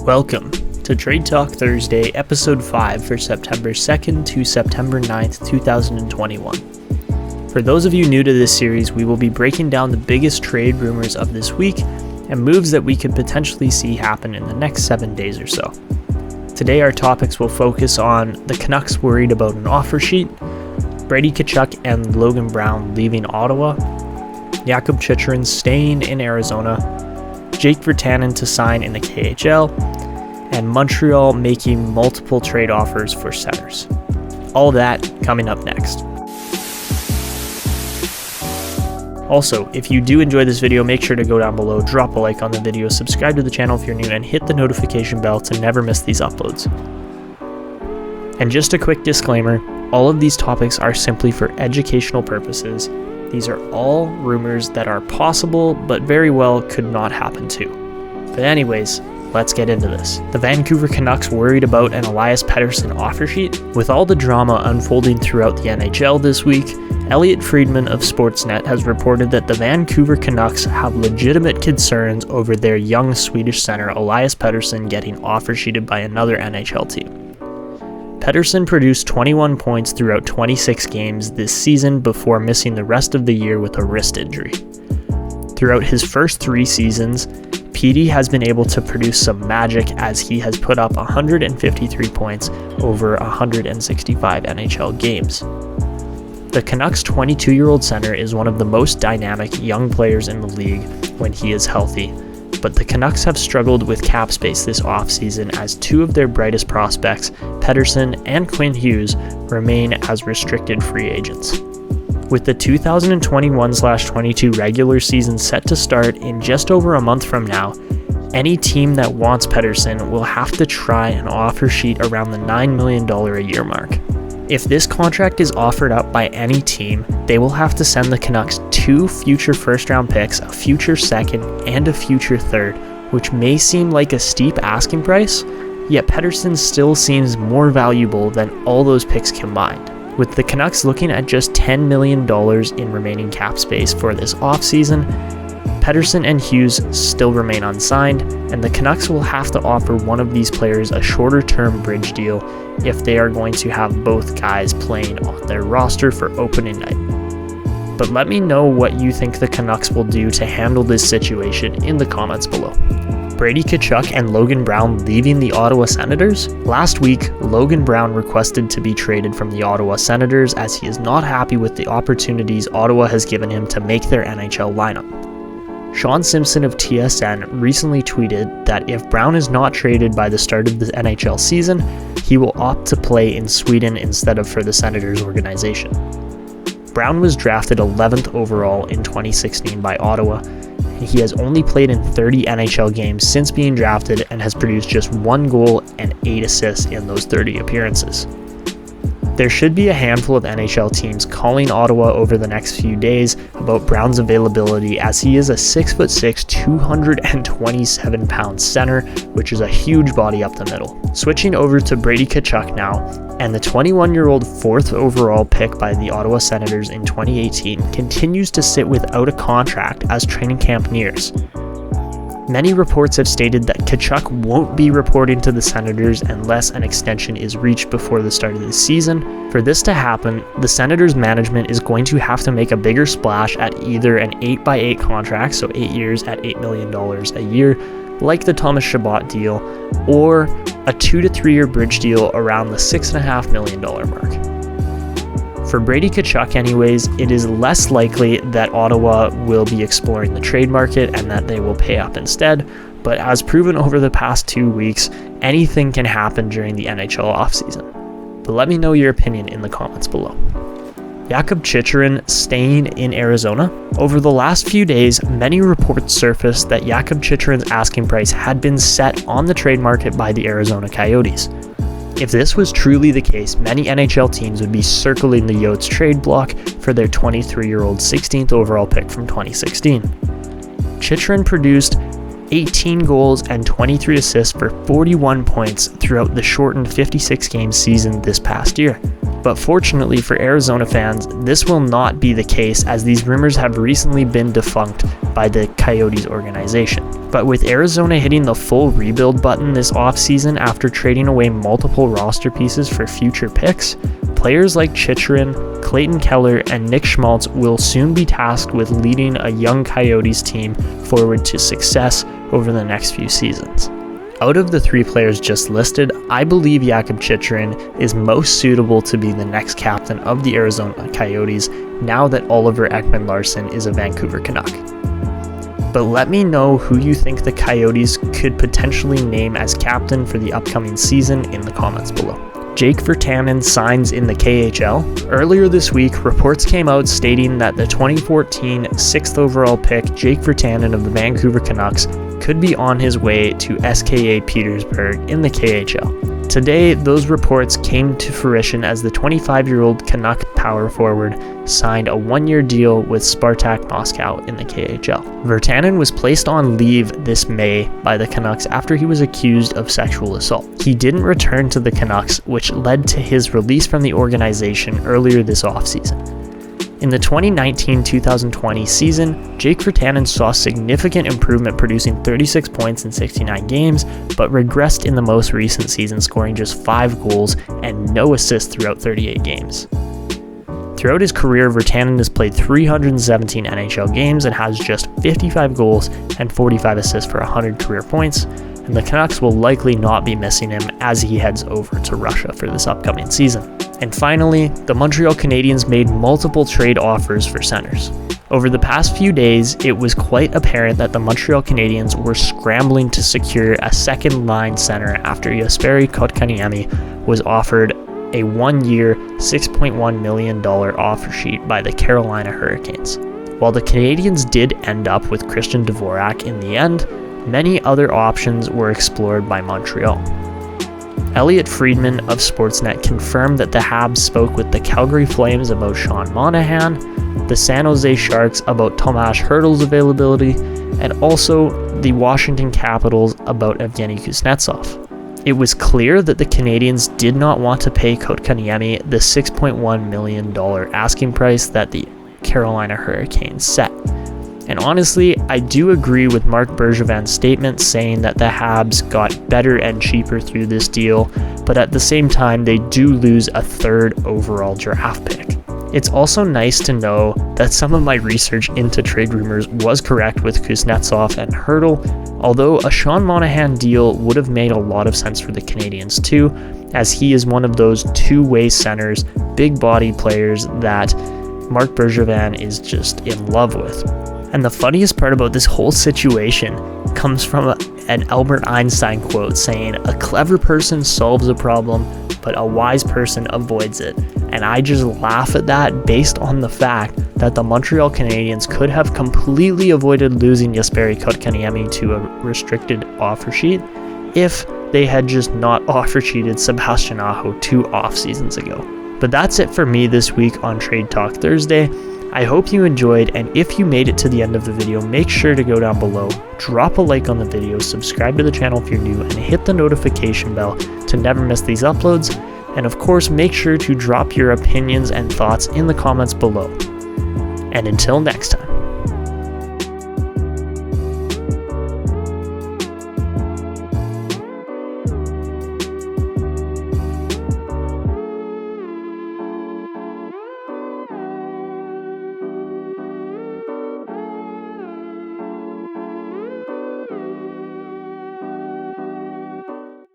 Welcome to Trade Talk Thursday, Episode 5 for September 2nd to September 9th, 2021. For those of you new to this series, we will be breaking down the biggest trade rumors of this week and moves that we could potentially see happen in the next 7 days or so. Today our topics will focus on the Canucks worried about an offer sheet, Brady Tkachuk and Logan Brown leaving Ottawa, Jakob Chychrun staying in Arizona, Jake Virtanen to sign in the KHL, and Montreal making multiple trade offers for centers. All that coming up next. Also, if you do enjoy this video, make sure to go down below, drop a like on the video, subscribe to the channel if you're new, and hit the notification bell to never miss these uploads. And just a quick disclaimer, all of these topics are simply for educational purposes. These are all rumors that are possible, but very well could not happen too. But anyways, let's get into this. The Vancouver Canucks worried about an Elias Pettersson offer sheet? With all the drama unfolding throughout the NHL this week, Elliotte Friedman of Sportsnet has reported that the Vancouver Canucks have legitimate concerns over their young Swedish center Elias Pettersson getting offer sheeted by another NHL team. Pettersson produced 21 points throughout 26 games this season before missing the rest of the year with a wrist injury. Throughout his first 3 seasons, Petey has been able to produce some magic as he has put up 153 points over 165 NHL games. The Canucks' 22-year-old center is one of the most dynamic young players in the league when he is healthy, but the Canucks have struggled with cap space this offseason as 2 of their brightest prospects, Pettersson and Quinn Hughes, remain as restricted free agents. With the 2021-22 regular season set to start in just over a month from now, any team that wants Pettersson will have to try an offer sheet around the $9 million a year mark. If this contract is offered up by any team, they will have to send the Canucks 2 future first-round picks, a future second, and a future third, which may seem like a steep asking price, yet Pettersson still seems more valuable than all those picks combined. With the Canucks looking at just $10 million in remaining cap space for this offseason, Pettersson and Hughes still remain unsigned, and the Canucks will have to offer one of these players a shorter-term bridge deal if they are going to have both guys playing on their roster for opening night. But let me know what you think the Canucks will do to handle this situation in the comments below. Brady Tkachuk and Logan Brown leaving the Ottawa Senators? Last week, Logan Brown requested to be traded from the Ottawa Senators as he is not happy with the opportunities Ottawa has given him to make their NHL lineup. Sean Simpson of TSN recently tweeted that if Brown is not traded by the start of the NHL season, he will opt to play in Sweden instead of for the Senators organization. Brown was drafted 11th overall in 2016 by Ottawa. He has only played in 30 NHL games since being drafted and has produced just 1 goal and 8 assists in those 30 appearances. There should be a handful of NHL teams calling Ottawa over the next few days about Brown's availability as he is a 6'6", 227-pound center, which is a huge body up the middle. Switching over to Brady Tkachuk now, and the 21-year-old 4th overall pick by the Ottawa Senators in 2018 continues to sit without a contract as training camp nears. Many reports have stated that Tkachuk won't be reporting to the Senators unless an extension is reached before the start of the season. For this to happen, the Senators management is going to have to make a bigger splash at either an 8x8 contract, so 8 years at $8 million a year, like the Thomas Chabot deal, or a 2 to 3 year bridge deal around the $6.5 million mark. For Brady Tkachuk anyways, it is less likely that Ottawa will be exploring the trade market and that they will pay up instead, but as proven over the past 2 weeks, anything can happen during the NHL offseason. But let me know your opinion in the comments below. Jakob Chychrun staying in Arizona? Over the last few days, many reports surfaced that Jakob Chychrun's asking price had been set on the trade market by the Arizona Coyotes. If this was truly the case, many NHL teams would be circling the Yotes trade block for their 23-year-old 16th overall pick from 2016. Chychrun produced 18 goals and 23 assists for 41 points throughout the shortened 56-game season this past year. But fortunately for Arizona fans, this will not be the case, as these rumors have recently been defunct by the Coyotes organization. But with Arizona hitting the full rebuild button this offseason after trading away multiple roster pieces for future picks, players like Chychrun, Clayton Keller, and Nick Schmaltz will soon be tasked with leading a young Coyotes team forward to success over the next few seasons. Out of the 3 players just listed, I believe Jakob Chychrun is most suitable to be the next captain of the Arizona Coyotes now that Oliver Ekman-Larsson is a Vancouver Canuck. But let me know who you think the Coyotes could potentially name as captain for the upcoming season in the comments below. Jake Virtanen signs in the KHL. Earlier this week, reports came out stating that the 2014 6th overall pick, Jake Virtanen of the Vancouver Canucks, could be on his way to SKA Petersburg in the KHL. Today, those reports came to fruition as the 25-year-old Canuck power forward signed a 1-year deal with Spartak Moscow in the KHL. Virtanen was placed on leave this May by the Canucks after he was accused of sexual assault. He didn't return to the Canucks, which led to his release from the organization earlier this offseason. In the 2019-2020 season, Jake Virtanen saw significant improvement, producing 36 points in 69 games, but regressed in the most recent season, scoring just 5 goals and no assists throughout 38 games. Throughout his career, Virtanen has played 317 NHL games and has just 55 goals and 45 assists for 100 career points, and the Canucks will likely not be missing him as he heads over to Russia for this upcoming season. And finally, the Montreal Canadiens made multiple trade offers for centers. Over the past few days, it was quite apparent that the Montreal Canadiens were scrambling to secure a second-line center after Jesperi Kotkaniemi was offered a 1-year, $6.1 million offer sheet by the Carolina Hurricanes. While the Canadiens did end up with Christian Dvorak in the end, many other options were explored by Montreal. Elliot Friedman of Sportsnet confirmed that the Habs spoke with the Calgary Flames about Sean Monahan, the San Jose Sharks about Tomas Hertl's availability, and also the Washington Capitals about Evgeny Kuznetsov. It was clear that the Canadiens did not want to pay Kotkaniemi the $6.1 million asking price that the Carolina Hurricanes set. And honestly, I do agree with Marc Bergevin's statement saying that the Habs got better and cheaper through this deal, but at the same time, they do lose a 3rd overall draft pick. It's also nice to know that some of my research into trade rumors was correct with Kuznetsov and Hertl, although a Sean Monahan deal would have made a lot of sense for the Canadiens too, as he is one of those two-way centers, big body players that Marc Bergevin is just in love with. And the funniest part about this whole situation comes from an Albert Einstein quote saying, "A clever person solves a problem, but a wise person avoids it." And I just laugh at that based on the fact that the Montreal Canadiens could have completely avoided losing Jesperi Kotkaniemi to a restricted offer sheet if they had just not offer sheeted Sebastian Aho 2 off seasons ago. But that's it for me this week on Trade Talk Thursday. I hope you enjoyed, and if you made it to the end of the video, make sure to go down below, drop a like on the video, subscribe to the channel if you're new, and hit the notification bell to never miss these uploads. And of course, make sure to drop your opinions and thoughts in the comments below. And until next time.